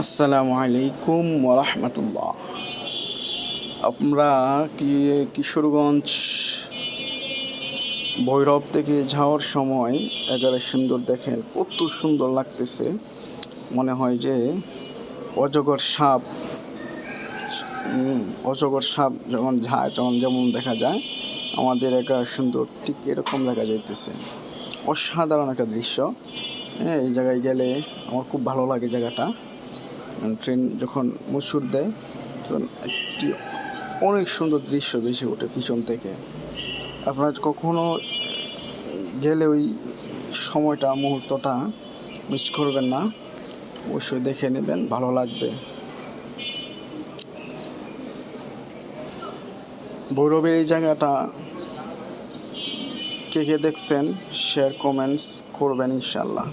আসসালামু আলাইকুম ওরহমতুল্লাহ। আমরা কিশোরগঞ্জ ভৈরব থেকে যাওয়ার সময় একেবারে সুন্দর, দেখেন কত সুন্দর লাগতেছে। মনে হয় যে অজগর সাপ অজগর সাপ যখন যায় তখন যেমন দেখা যায়, আমাদের একেবারে সুন্দর ঠিক এরকম দেখা যাইতেছে। অসাধারণ একটা দৃশ্য। হ্যাঁ, এই জায়গায় গেলে আমার খুব ভালো লাগে জায়গাটা। ট্রেন যখন মুচুর দেয় তখন একটি অনেক সুন্দর দৃশ্য ভেসে ওঠে পিছন থেকে। আপনারা কখনো গেলে ওই সময়টা, মুহূর্তটা মিস করবেন না, অবশ্যই দেখে নেবেন, ভালো লাগবে। ভৈরবের এই জায়গাটা কে কে দেখছেন শেয়ার কমেন্টস করবেন ইনশাল্লাহ।